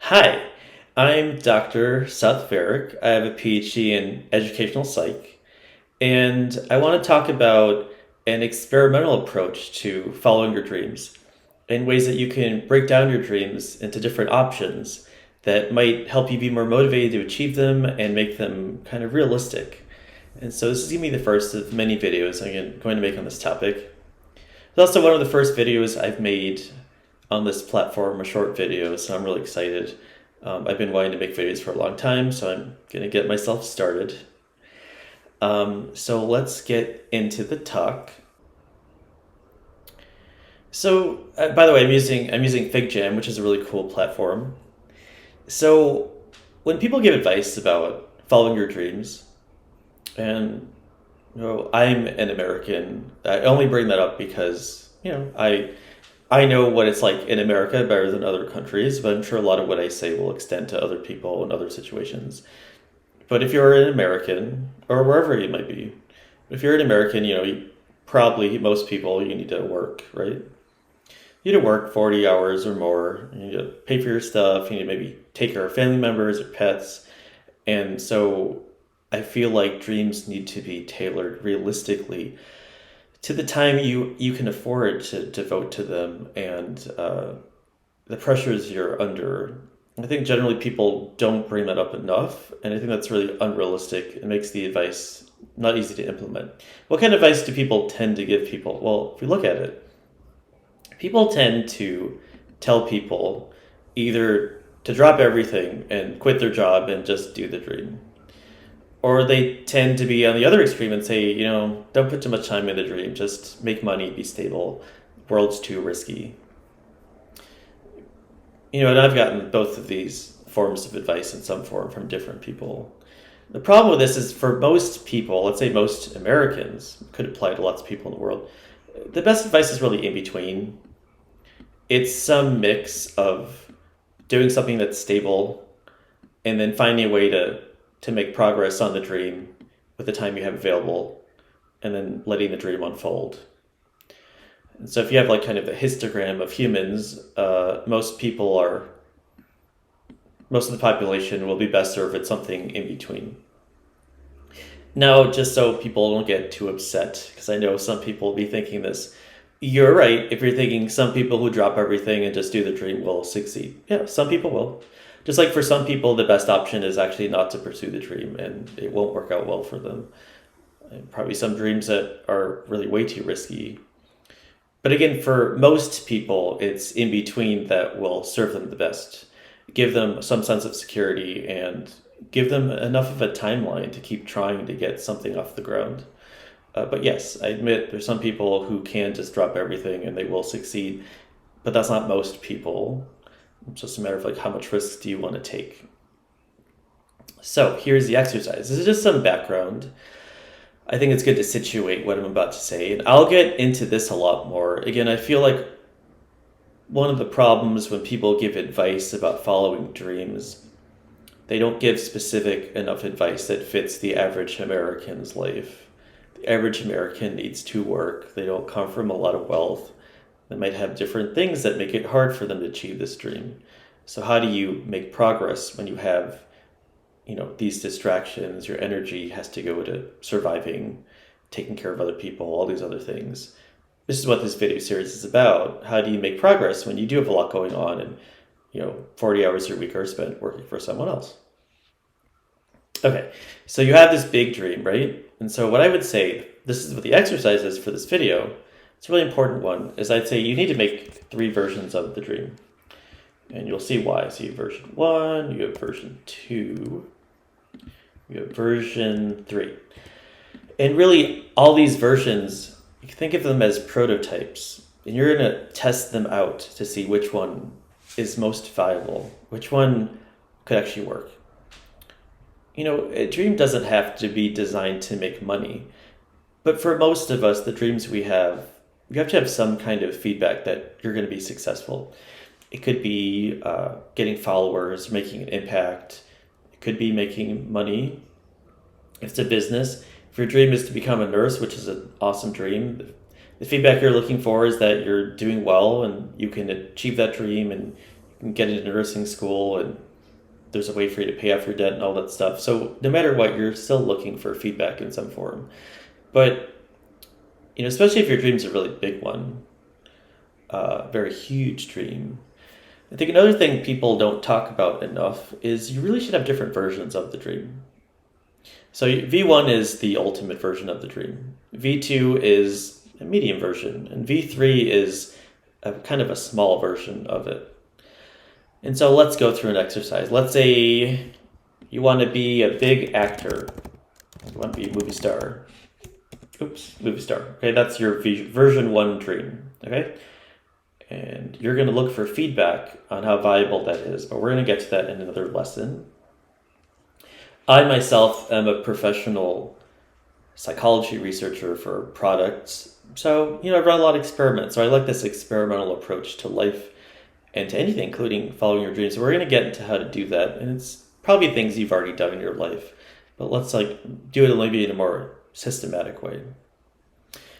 Hi, I'm Dr. Seth Varick. I have a PhD in educational psych, and I want to talk about an experimental approach to following your dreams in ways that you can break down your dreams into different options that might help you be more motivated to achieve them and make them kind of realistic. And so, this is going to be the first of many videos I'm going to make on this topic. It's also one of the first videos I've made on this platform, a short video, so I'm really excited. I've been wanting to make videos for a long time, so I'm going to get myself started. So let's get into the talk. So, by the way, I'm using FigJam, which is a really cool platform. So, when people give advice about following your dreams, and I'm an American, I only bring that up because I know what it's like in America better than other countries, but I'm sure a lot of what I say will extend to other people in other situations. But if you're an American, or wherever you might be, if you're an American, most people, you need to work, right? You need to work 40 hours or more. You need to pay for your stuff. You need to maybe take care of family members or pets. And so I feel like dreams need to be tailored realistically to the time you can afford to devote to them and the pressures you're under. I think generally people don't bring that up enough, and I think that's really unrealistic. It makes the advice not easy to implement. What kind of advice do people tend to give people? Well, if we look at it, people tend to tell people either to drop everything and quit their job and just do the dream. Or they tend to be on the other extreme and say, don't put too much time in the dream, just make money, be stable. World's too risky. And I've gotten both of these forms of advice in some form from different people. The problem with this is for most people, let's say most Americans, could apply to lots of people in the world, the best advice is really in between. It's some mix of doing something that's stable and then finding a way to make progress on the dream with the time you have available and then letting the dream unfold. And so if you have like kind of a histogram of humans, most of the population will be best served at something in between. Now, just so people don't get too upset, because I know some people will be thinking this, you're right if you're thinking some people who drop everything and just do the dream will succeed. Yeah, some people will. Just like for some people, the best option is actually not to pursue the dream, and it won't work out well for them. And probably some dreams that are really way too risky. But again, for most people, it's in between that will serve them the best, give them some sense of security, and give them enough of a timeline to keep trying to get something off the ground. But yes, I admit there's some people who can just drop everything and they will succeed, but that's not most people. It's just a matter of like how much risk do you want to take. So here's the exercise. This is just some background. I think it's good to situate what I'm about to say, and I'll get into this a lot more. Again, I feel like one of the problems when people give advice about following dreams, they don't give specific enough advice that fits the average American's life. The average American needs to work. They don't come from a lot of wealth. They might have different things that make it hard for them to achieve this dream. So how do you make progress when you have, these distractions? Your energy has to go to surviving, taking care of other people, all these other things. This is what this video series is about. How do you make progress when you do have a lot going on and, 40 hours a week are spent working for someone else? Okay, so you have this big dream, right? And so what I would say, this is what the exercise is for this video. It's a really important one, is I'd say you need to make 3 versions of the dream. And you'll see why. So you have version 1, you have version 2, you have version 3. And really, all these versions, you can think of them as prototypes. And you're going to test them out to see which one is most viable, which one could actually work. A dream doesn't have to be designed to make money. But for most of us, the dreams we have, you have to have some kind of feedback that you're going to be successful. It could be getting followers, making an impact. It could be making money. If it's a business, if your dream is to become a nurse, which is an awesome dream, the feedback you're looking for is that you're doing well and you can achieve that dream and get into nursing school, and there's a way for you to pay off your debt and all that stuff. So no matter what, you're still looking for feedback in some form. But, especially if your dream's a really big one, very huge dream, I think another thing people don't talk about enough is you really should have different versions of the dream. So V1 is the ultimate version of the dream. V2 is a medium version, and V3 is a kind of a small version of it. And so let's go through an exercise. Let's say you want to be a big actor. You want to be a movie star. Movie star. Okay, that's your version 1 dream. Okay? And you're going to look for feedback on how valuable that is, but we're going to get to that in another lesson. I myself am a professional psychology researcher for products. So, I've run a lot of experiments. So I like this experimental approach to life and to anything, including following your dreams. So we're going to get into how to do that. And it's probably things you've already done in your life, but let's do it maybe in a more systematic way.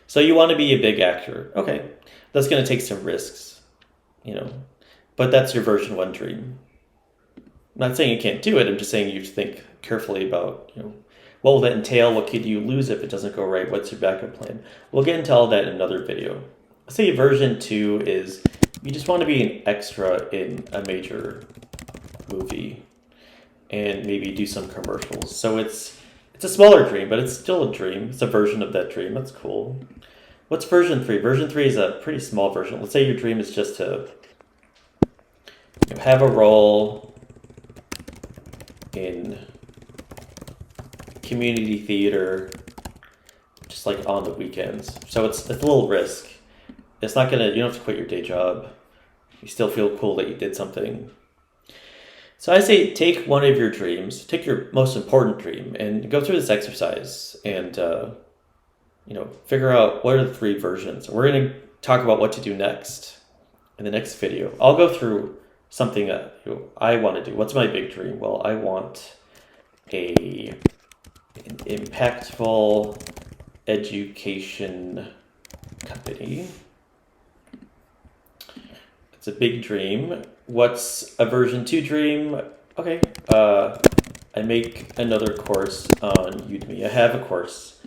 So you want to be a big actor. Okay. That's going to take some risks, but that's your version 1 dream. I'm not saying you can't do it. I'm just saying you have to think carefully about, what will that entail? What could you lose if it doesn't go right? What's your backup plan? We'll get into all that in another video. Let's say version 2 is you just want to be an extra in a major movie and maybe do some commercials. So it's a smaller dream, but it's still a dream. It's a version of that dream. That's cool. What's version 3? Version 3 is a pretty small version. Let's say your dream is just to have a role in community theater, just like on the weekends. So it's a little risk. It's not you don't have to quit your day job. You still feel cool that you did something. So I say take one of your dreams, take your most important dream, and go through this exercise and figure out what are the 3 versions. We're going to talk about what to do next in the next video. I'll go through something that I want to do. What's my big dream? Well, I want an impactful education company. It's a big dream. What's a version 2 dream? Okay, I make another course on Udemy. I have a course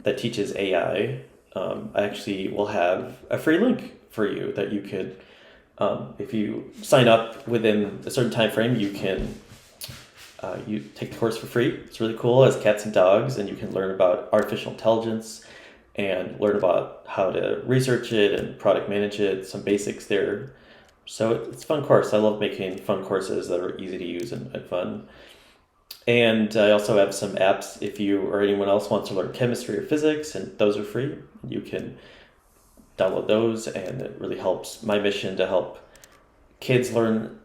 that teaches AI. I actually will have a free link for you that you could, if you sign up within a certain time frame, you can you take the course for free. It's really cool. It has cats and dogs, and you can learn about artificial intelligence and learn about how to research it and product manage it, some basics there. So it's a fun course. I love making fun courses that are easy to use and fun. And I also have some apps if you or anyone else wants to learn chemistry or physics, and those are free. You can download those, and it really helps my mission to help kids learn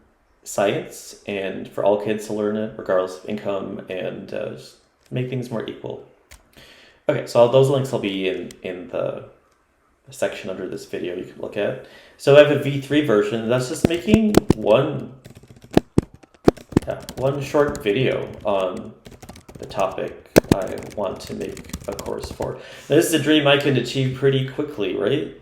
science and for all kids to learn it regardless of income and just make things more equal. Okay, so all those links will be in the section under this video you can look at. So I have a V3 version that's just making one short video on the topic I want to make a course for. Now, this is a dream I can achieve pretty quickly, right?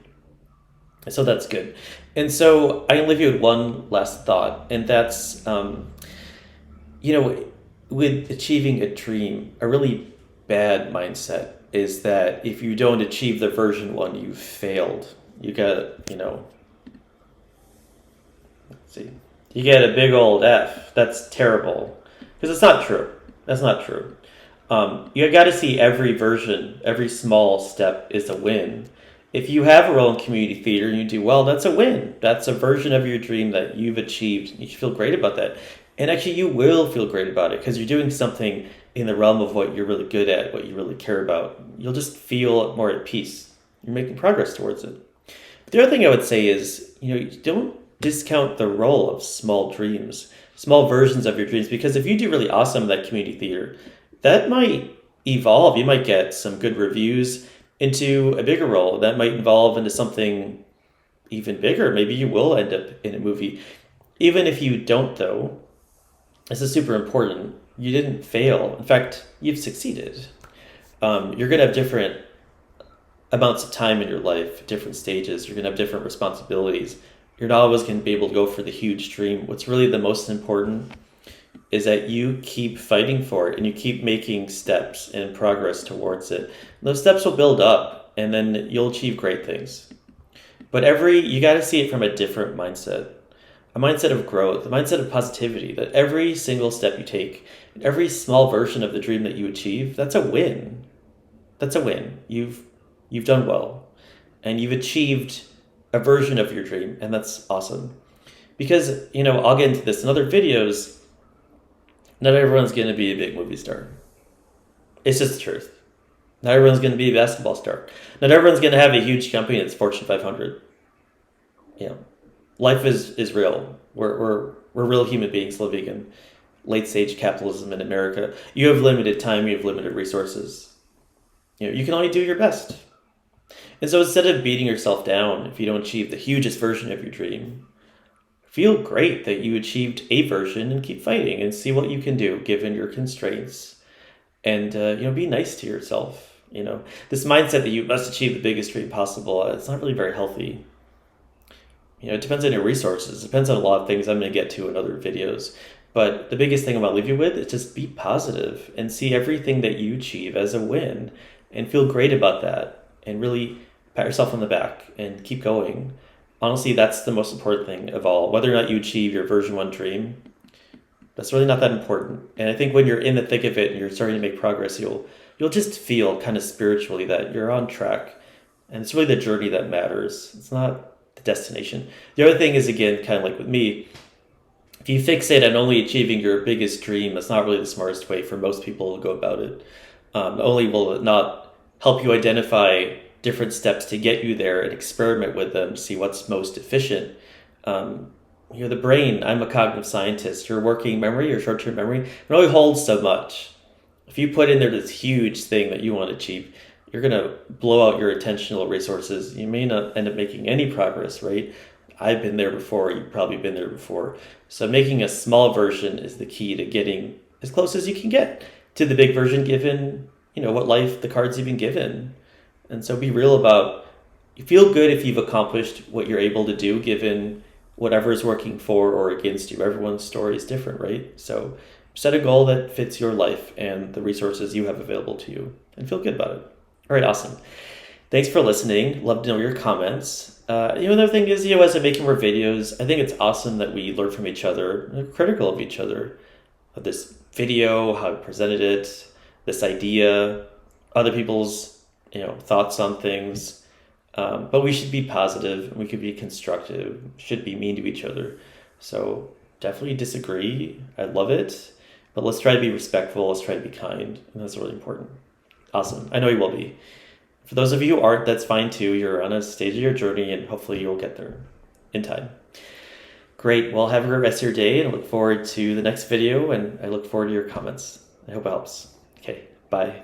So that's good. And so I can leave you with one last thought, and that's, with achieving a dream, a really bad mindset is that if you don't achieve the version 1, you failed. You got, let's see. You get a big old F. That's terrible. Because it's not true. That's not true. You got to see every version, every small step is a win. If you have a role in community theater and you do well, that's a win. That's a version of your dream that you've achieved. You should feel great about that. And actually, you will feel great about it because you're doing something in the realm of what you're really good at, what you really care about. You'll just feel more at peace. You're making progress towards it. The other thing I would say is, don't discount the role of small dreams, small versions of your dreams, because if you do really awesome in that community theater, that might evolve. You might get some good reviews into a bigger role. That might evolve into something even bigger. Maybe you will end up in a movie. Even if you don't, though, this is super important. You didn't fail. In fact, you've succeeded. You're going to have different amounts of time in your life, different stages. You're going to have different responsibilities. You're not always going to be able to go for the huge dream. What's really the most important is that you keep fighting for it and you keep making steps and progress towards it. Those steps will build up and then you'll achieve great things. But you got to see it from a different mindset. A mindset of growth, a mindset of positivity, that every single step you take, every small version of the dream that you achieve, that's a win. That's a win. You've done well. And you've achieved a version of your dream, and that's awesome. Because, I'll get into this in other videos, not everyone's going to be a big movie star. It's just the truth. Not everyone's going to be a basketball star. Not everyone's going to have a huge company that's Fortune 500. Life is real. We're real human beings living in late stage capitalism in America. You have limited time. You have limited resources. You can only do your best. And so instead of beating yourself down if you don't achieve the hugest version of your dream, feel great that you achieved a version and keep fighting and see what you can do given your constraints. And, be nice to yourself. This mindset that you must achieve the biggest dream possible, it's not really very healthy. It depends on your resources. It depends on a lot of things I'm going to get to in other videos. But the biggest thing I want to leave you with is just be positive and see everything that you achieve as a win and feel great about that and really pat yourself on the back and keep going. Honestly, that's the most important thing of all. Whether or not you achieve your version 1 dream, that's really not that important. And I think when you're in the thick of it and you're starting to make progress, you'll just feel kind of spiritually that you're on track. And it's really the journey that matters. It's not the destination. The other thing is, again, kind of like with me, if you fixate on only achieving your biggest dream, that's not really the smartest way for most people to go about it. Not only will it not help you identify different steps to get you there and experiment with them to see what's most efficient. The brain, I'm a cognitive scientist, your working memory, your short-term memory, it only holds so much. If you put in there this huge thing that you want to achieve, you're going to blow out your attentional resources. You may not end up making any progress, right? I've been there before. You've probably been there before. So making a small version is the key to getting as close as you can get to the big version given, what life, the cards you've been given. And so be real about, you feel good if you've accomplished what you're able to do given whatever is working for or against you. Everyone's story is different, right? So set a goal that fits your life and the resources you have available to you and feel good about it. All right, awesome. Thanks for listening. Love to know your comments. Another thing is, as I'm making more videos, I think it's awesome that we learn from each other, we're critical of each other, of this video, how I presented it, this idea, other people's, thoughts on things. But we should be positive and we could be constructive, should be mean to each other. So definitely disagree. I love it, but let's try to be respectful. Let's try to be kind. And that's really important. Awesome. I know you will be. For those of you who aren't, that's fine too. You're on a stage of your journey and hopefully you'll get there in time. Great. Well, have a great rest of your day and I look forward to the next video and I look forward to your comments. I hope it helps. Okay. Bye.